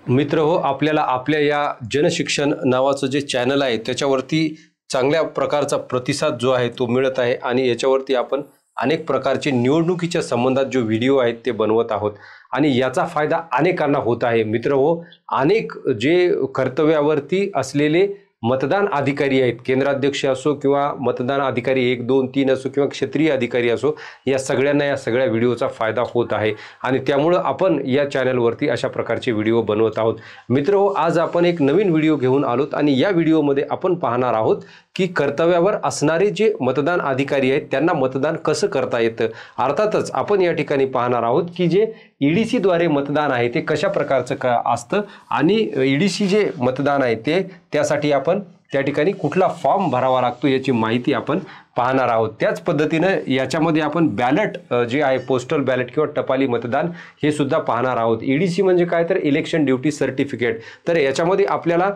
मित्र हो, आपल्याला आपल्या या जनशिक्षण नावाचं जे चॅनल आहे त्याच्यावरती चांगल्या प्रकारचा प्रतिसाद जो आहे तो मिळत आहे आणि याच्यावरती आपण अनेक प्रकारचे निवडणुकीच्या संबंधात जो व्हिडिओ आहेत ते बनवत आहोत आणि याचा फायदा अनेकांना होत आहे. मित्र हो, अनेक जे कर्तव्यावरती असलेले मतदान अधिकारी आहेत, केंद्राध्यक्ष असो किंवा मतदान अधिकारी 1, 2, 3 असो किंवा क्षेत्रीय अधिकारी असो, या सगळ्यांना या सगळ्या व्हिडिओचा फायदा होत आहे आणि त्यामुळं आपण या चॅनलवरती अशा प्रकारचे व्हिडिओ बनवत आहोत. मित्र हो, आज आपण एक नवीन व्हिडिओ घेऊन आलोत आणि या व्हिडिओमध्ये आपण पाहणार आहोत की कर्तव्यावर असणारे जे मतदान अधिकारी आहेत त्यांना मतदान कसं करता येतं. अर्थातच आपण या ठिकाणी पाहणार आहोत की जे EDC द्वारे मतदान आहे ते कशा प्रकारचं असतं आणि EDC जे मतदान आहे ते त्यासाठी आपण त्या ठिकाणी कुठला फॉर्म भरावा लागतो याची माहिती आपण पाहणार आहोत. त्याच पद्धतीनं याच्यामध्ये आपण बॅलेट जे आहे पोस्टल बॅलेट किंवा टपाली मतदान हे सुद्धा पाहणार आहोत. EDC म्हणजे काय तर इलेक्शन ड्युटी सर्टिफिकेट. तर याच्यामध्ये आपल्याला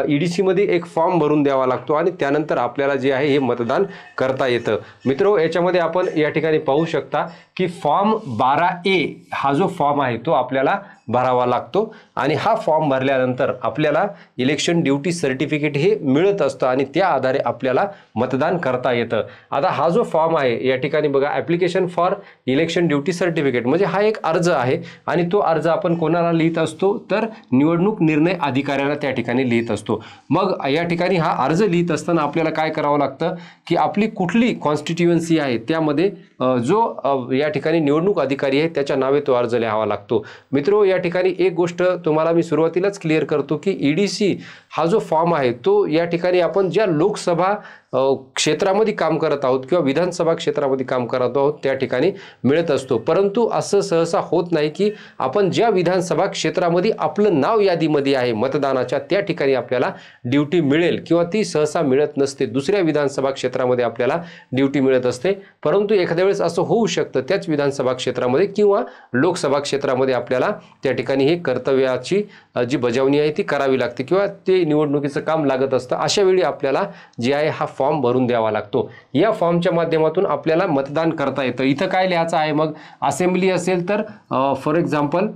EDC मध्ये एक फॉर्म भरून द्यावा लागतो आणि त्यानंतर आपल्याला जे आहे हे मतदान करता येतं. मित्रो, याच्यामध्ये आपण या ठिकाणी पाहू शकता की फॉर्म 12A हा जो फॉर्म आहे तो आपल्याला भरावा लागतो आणि हा फॉर्म भरल्यानंतर आपल्याला इलेक्शन ड्युटी सर्टिफिकेट हे मिळत असतं आणि त्या आधारे आपल्याला मतदान करता येतं. आता हा जो फॉर्म आहे या ठिकाणी बघा, application for election duty certificate म्हणजे हा एक अर्ज आहे आणि तो अर्ज आपण कोणाला लिहित असतो तर निवडणूक निर्णय अधिकाऱ्याला त्या ठिकाणी लिहित असतो. मग या ठिकाणी हा अर्ज लिहित असताना आपल्याला काय करावं लागतं की आपली कुठली कॉन्स्टिट्युएन्सी आहे त्यामध्ये जो या ठिकाणी निवडणूक अधिकारी आहे त्याच्या नावे तो अर्ज लिहावा लागतो. मित्रो, या ठिकाणी एक गोष्ट तुम्हाला मी सुरुवातीलाच क्लिअर करतो की EDC हा जो फॉर्म आहे तो या ठिकाणी आपण ज्या लोकसभा क्षेत्रामध्ये काम करत आहोत किंवा विधानसभा क्षेत्रामध्ये काम करत आहोत त्या ठिकाणी मिळत असतो. परंतु असं सहसा होत नाही की आपण ज्या विधानसभा क्षेत्रामध्ये आपलं नाव यादीमध्ये आहे मतदानाच्या त्या ठिकाणी आपल्याला ड्युटी मिळेल किंवा ती सहसा मिळत नसते. दुसऱ्या विधानसभा क्षेत्रामध्ये आपल्याला ड्युटी मिळत असते. परंतु एखाद्या वेळेस असं होऊ शकतं त्याच विधानसभा क्षेत्रामध्ये किंवा लोकसभा क्षेत्रामध्ये आपल्याला त्या ठिकाणी हे कर्तव्याची जी बजावणी आहे ती करावी लागते किंवा ते निवडणुकीचं काम लागत असतं. अशा वेळी आपल्याला जे आहे हा फॉर्म भरून द्यावा लागतो. या फॉर्मच्या माध्यमातून आपल्याला मतदान करता येतं. इथं काय लिहायचं आहे मग, असेंब्ली असेल तर फॉर एक्झाम्पल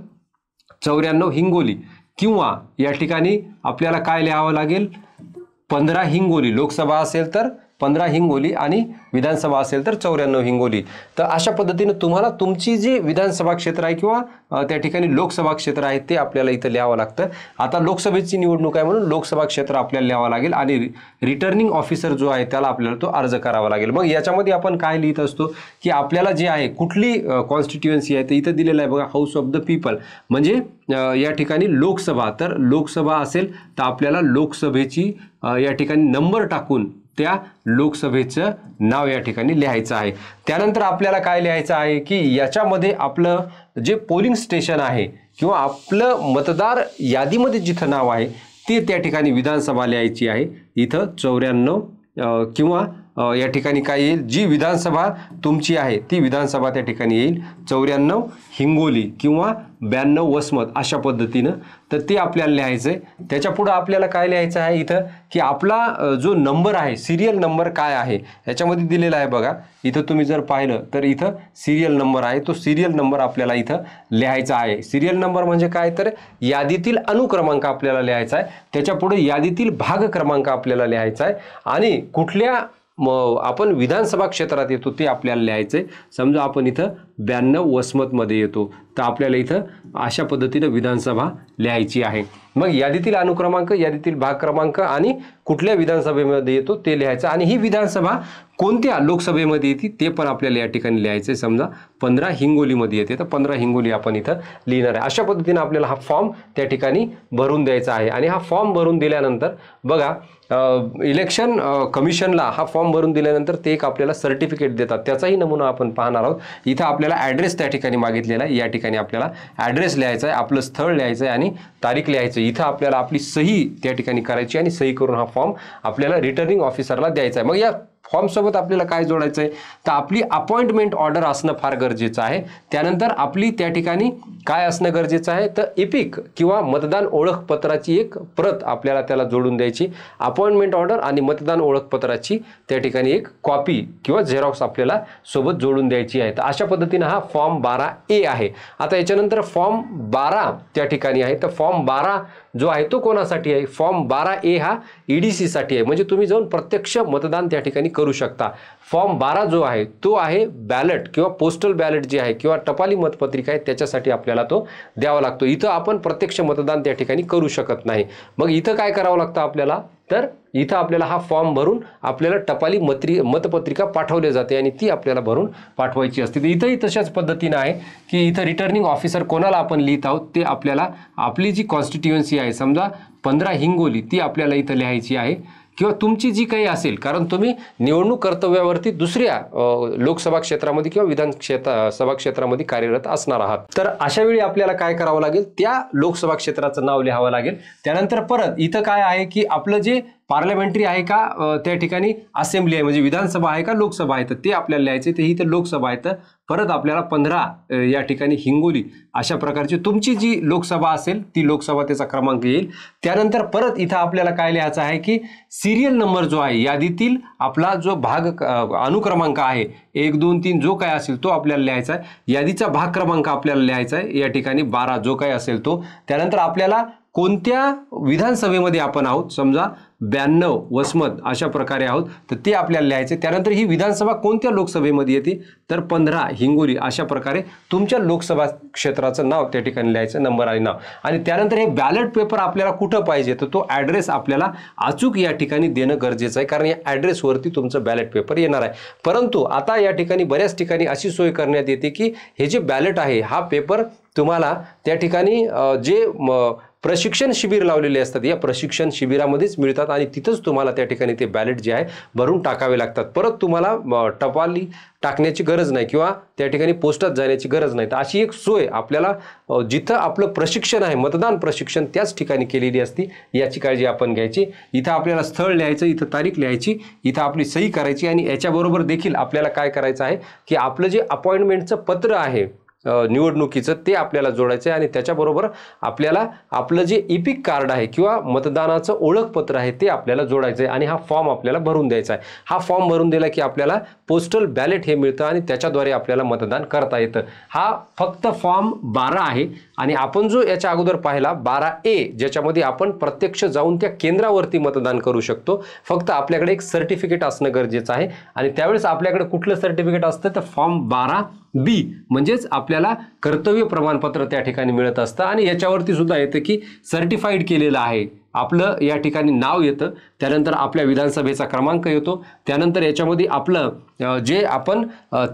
94 हिंगोली किंवा या ठिकाणी आपल्याला काय लिहावं लागेल 15 हिंगोली. लोकसभा असेल तर 15 हिंगोली आणि विधानसभा असेल तर 94 हिंगोली. तर अशा पद्धतीने तुम्हाला तुमची जी विधानसभा क्षेत्र आहे किंवा त्या ठिकाणी लोकसभा क्षेत्र आहे ते आपल्याला इथं लिहावं लागतं. आता लोकसभेची निवडणूक आहे म्हणून लोकसभा क्षेत्र आपल्याला लिहावं लागेल आणि रिटर्निंग ऑफिसर जो आहे त्याला आपल्याला तो अर्ज करावा लागेल. मग याच्यामध्ये आपण काय लिहित असतो की आपल्याला जे आहे कुठली कॉन्स्टिट्युएन्सी आहे तर इथं दिलेलं आहे बघा, हाऊस ऑफ द पीपल म्हणजे या ठिकाणी लोकसभा. तर लोकसभा असेल तर आपल्याला लोकसभेची या ठिकाणी नंबर टाकून त्या लोकसभेचं नाव या ठिकाणी लिहायचं आहे. त्यानंतर आपल्याला काय लिहायचं आहे की याच्यामध्ये आपलं जे पोलिंग स्टेशन आहे किंवा आपलं मतदार यादीमध्ये जिथं नाव आहे ते त्या ठिकाणी विधानसभा लिहायची आहे. इथं 94 किंवा या ठिकाणी काय येईल, जी विधानसभा तुमची आहे ती विधानसभा त्या ठिकाणी येईल 94 हिंगोली किंवा 92 वसमत अशा पद्धतीनं. तर ते आपल्याला लिहायचं आहे. त्याच्या पुढं आपल्याला काय लिहायचं आहे इथं की आपला जो नंबर आहे सिरियल नंबर काय आहे याच्यामध्ये दिलेला आहे बघा. इथं तुम्ही जर पाहिलं तर इथं सिरियल नंबर आहे, तो सिरियल नंबर आपल्याला इथं लिहायचा आहे. सिरियल नंबर म्हणजे काय तर यादीतील अनुक्रमांक आपल्याला लिहायचा आहे. त्याच्या पुढे यादीतील भाग क्रमांक आपल्याला लिहायचा आहे आणि कुठल्या आपण विधानसभा क्षेत्रात येतो ते आपल्याला लिहायचं आहे. समजा आपण इथं 92 वसमतमध्ये येतो तर आपल्याला इथं अशा पद्धतीने विधानसभा लिहायची आहे. मग यादीतील अनुक्रमांक, यादीतील भाग क्रमांक आणि कुठल्या विधानसभेमध्ये येतो ते लिहायचं आणि ही विधानसभा कोणत्या लोकसभेमध्ये येते ते पण आपल्याला या ठिकाणी लिहायचं आहे. समजा 15 हिंगोलीमध्ये येते तर 15 हिंगोली आपण इथं लिहिणार आहे. अशा पद्धतीने आपल्याला हा फॉर्म त्या ठिकाणी भरून द्यायचा आहे आणि हा फॉर्म भरून दिल्यानंतर बघा इलेक्शन कमिशनला हा फॉर्म भरून दिल्यानंतर ते एक आपल्याला सर्टिफिकेट देतात. त्याचाही नमुना आपण पाहणार आहोत. इथं आपल्याला ॲड्रेस त्या ठिकाणी मागितलेला आहे. या ठिकाणी आपल्याला ॲड्रेस लिहायचा आहे, आपलं स्थळ लिहायचं आहे आणि तारीख लिहायचं. इथं आपल्याला आपली सही त्या ठिकाणी करायची आणि सही करून हा फॉर्म आपल्याला रिटर्निंग ऑफिसरला द्यायचा आहे. मग या फॉर्म सोबत आपल्याला काय जोडायचं आहे तर आपली अपॉइंटमेंट ऑर्डर असणं फार गरजेचं आहे. त्यानंतर आपली त्या ठिकाणी काय असणं गरजेचं आहे तर एपिक किंवा मतदान ओळखपत्राची एक प्रत आपल्याला त्याला जोडून द्यायची. अपॉइंटमेंट ऑर्डर आणि मतदान ओळखपत्राची त्या ठिकाणी एक कॉपी किंवा झेरॉक्स आपल्याला सोबत जोडून द्यायची आहे. तर अशा पद्धतीने हा फॉर्म 12A आहे. आता याच्यानंतर फॉर्म 12 त्या ठिकाणी आहे. तर फॉर्म 12 जो आहे तो कोणासाठी आहे? फॉर्म 12A हा EDC साठी आहे, म्हणजे तुम्ही जाऊन प्रत्यक्ष मतदान त्या ठिकाणी करू शकता. फॉर्म 12 जो आहे तो आहे बॅलेट किंवा पोस्टल बॅलेट जे आहे किंवा टपाली मतपत्रिका आहे त्याच्यासाठी आपल्याला तो द्यावा लागतो. इथं आपण प्रत्यक्ष मतदान त्या ठिकाणी करू शकत नाही. मग इथं काय करावं लागतं आपल्याला तर इथं आपल्याला हा फॉर्म भरून आपल्याला टपाली मतपत्रिका पाठवली जाते आणि ती आपल्याला भरून पाठवायची असते. तर इथंही तशाच पद्धतीने आहे की इथं रिटर्निंग ऑफिसर कोणाला आपण लिहित आहोत ते आपल्याला आपली जी कॉन्स्टिट्युएन्सी आहे समजा 15 हिंगोली ती आपल्याला इथं लिहायची आहे किंवा तुमची जी काही असेल, कारण तुम्ही निवडणूक कर्तव्यावरती दुसऱ्या लोकसभा क्षेत्रामध्ये किंवा विधान सभा क्षेत्रामध्ये कार्यरत असणार आहात. तर अशा वेळी आपल्याला काय करावं लागेल त्या लोकसभा क्षेत्राचं नाव लिहावं लागेल. त्यानंतर परत इथं काय आहे की आपलं जे पार्लमेंटरी आहे का त्या ठिकाणी असेंब्ली आहे म्हणजे विधानसभा आहे का लोकसभा आहे तर ते आपल्याला लिहायचे. ते इथं लोकसभा आहे तर परत आपल्याला 15 या ठिकाणी हिंगोली अशा प्रकारची तुमची जी लोकसभा असेल ती लोकसभा त्याचा क्रमांक येईल. त्यानंतर परत इथं आपल्याला काय लिहायचं आहे की सिरियल नंबर जो आहे यादीतील आपला जो भाग अनुक्रमांक आहे 1 2 3 जो काय असेल तो आपल्याला लिहायचा आहे. यादीचा भाग क्रमांक आपल्याला लिहायचा आहे या ठिकाणी 12 जो काय असेल तो. त्यानंतर आपल्याला कोणत्या विधानसभेमध्ये आपण आहोत समजा 92 वसमत अशा प्रकारे आहोत तर ते आपल्याला लिहायचे. त्यानंतर ही विधानसभा कोणत्या लोकसभेमध्ये येते तर 15 हिंगोली अशा प्रकारे तुमच्या लोकसभा क्षेत्राचं नाव त्या ठिकाणी लिहायचं नंबर आणि नाव. आणि त्यानंतर हे बॅलेट पेपर आपल्याला कुठं पाहिजे तर तो ॲड्रेस आपल्याला अचूक या ठिकाणी देणं गरजेचं आहे, कारण या ॲड्रेसवरती तुमचं बॅलेट पेपर येणार आहे. परंतु आता या ठिकाणी बऱ्याच ठिकाणी अशी सोय करण्यात येते की हे जे बॅलेट आहे हा पेपर तुम्हाला त्या ठिकाणी जे प्रशिक्षण शिबिर लावलेले असतात या प्रशिक्षण शिबिरामध्येच मिळतात आणि तिथंच तुम्हाला त्या ठिकाणी ते बॅलेट जे आहे भरून टाकावे लागतात. परत तुम्हाला टपाली टाकण्याची गरज नाही किंवा त्या ठिकाणी पोस्टात जाण्याची गरज नाही. तर अशी एक सोय आपल्याला जिथं आपलं प्रशिक्षण आहे मतदान प्रशिक्षण त्याच ठिकाणी केलेली असते, याची काळजी आपण घ्यायची. इथं आपल्याला स्थळ लिहायचं, इथं तारीख लिहायची, इथं आपली सही करायची आणि याच्याबरोबर देखील आपल्याला काय करायचं आहे की आपलं जे अपॉइंटमेंटचं पत्र आहे निवडणुकीचं ते आपल्याला जोडायचं आहे आणि त्याच्याबरोबर आपल्याला आपलं जे इपिक कार्ड आहे किंवा मतदानाचं ओळखपत्र आहे ते आपल्याला जोडायचं आहे आणि हा फॉर्म आपल्याला भरून द्यायचा आहे. हा फॉर्म भरून दिला की आपल्याला पोस्टल बॅलेट हे मिळतं आणि त्याच्याद्वारे आपल्याला मतदान करता येतं. हा फक्त फॉर्म 12 आहे आणि आपण जो याच्या अगोदर पाहिला 12A ज्याच्यामध्ये आपण प्रत्यक्ष जाऊन त्या केंद्रावरती मतदान करू शकतो. फक्त आपल्याकडे एक सर्टिफिकेट असणं गरजेचं आहे आणि त्यावेळेस आपल्याकडे कुठलं सर्टिफिकेट असतं तर फॉर्म 12B म्हणजेच आपल्याला कर्तव्य प्रमाणपत्र त्या ठिकाणी मिळत असतं आणि याच्यावरती सुद्धा येतं की सर्टिफाईड केलेलं आहे आपलं या ठिकाणी नाव येतं. त्यानंतर आपल्या विधानसभेचा क्रमांक येतो. त्यानंतर याच्यामध्ये आपलं जे आपण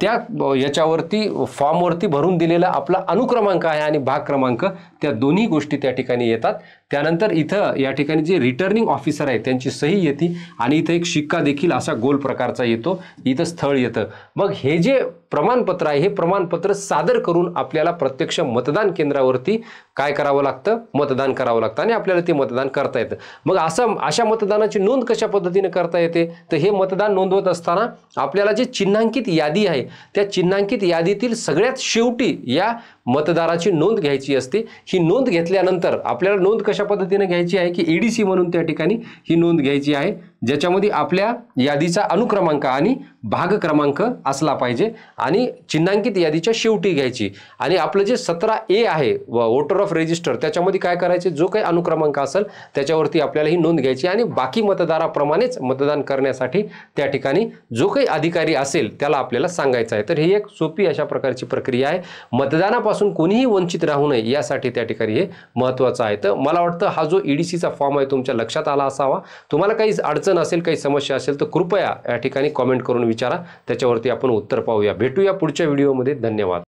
त्या याच्यावरती फॉर्मवरती भरून दिलेला आपला अनुक्रमांक आहे आणि भाग क्रमांक त्या दोन्ही गोष्टी त्या ठिकाणी येतात. त्यानंतर इथं या ठिकाणी जे रिटर्निंग ऑफिसर आहे त्यांची सही येते आणि इथं एक शिक्का देखील असा गोल प्रकारचा येतो, इथं स्थळ येतं. मग हे जे प्रमाणपत्र आहे हे प्रमाणपत्र सादर करून आपल्याला प्रत्यक्ष मतदान केंद्रावरती काय करावं लागतं मतदान करावं लागतं आणि आपल्याला ते मतदान करता येतं. मग अशा मतदानाची नोंद कशा पद्धतीने करता येते तर हे मतदान नोंदवत असताना आपल्याला जे चिन्हांकित यादी आहे त्या चिन्हांकित यादीतील सगळ्यात शेवटी या मतदाराची नोंद घ्यायची असते. ही नोंद घेतल्यानंतर आपल्याला नोंद कशा पद्धतीने घ्यायची आहे की EDC म्हणून त्या ठिकाणी ही नोंद घ्यायची आहे ज्याच्यामध्ये आपल्या यादीचा अनुक्रमांक आणि भाग क्रमांक असला पाहिजे आणि चिन्हांकित यादीच्या शेवटी घ्यायची. आणि आपलं जे 17A आहे वोटर ऑफ रजिस्टर त्याच्यामध्ये काय करायचे जो काही अनुक्रमांक असेल त्याच्यावरती आपल्याला ही नोंद घ्यायची आणि बाकी मतदाराप्रमाणेच मतदान करण्यासाठी त्या ठिकाणी जो काही अधिकारी असेल त्याला आपल्याला सांगायचं आहे. तर ही एक सोपी अशा प्रकारची प्रक्रिया आहे. मतदानापासून कोणीही वंचित राहू नये यासाठी त्या ठिकाणी हे महत्त्वाचं आहे. तर मला वाटतं हा जो EDCचा फॉर्म आहे तुमच्या लक्षात आला असावा. तुम्हाला काही अडचण असेल काही समस्या असेल तर कृपया या ठिकाणी कॉमेंट करून विचारा, त्याच्यावरती आपण उत्तर पाहूया. भेटूया पुढच्या व्हिडिओमध्ये. धन्यवाद.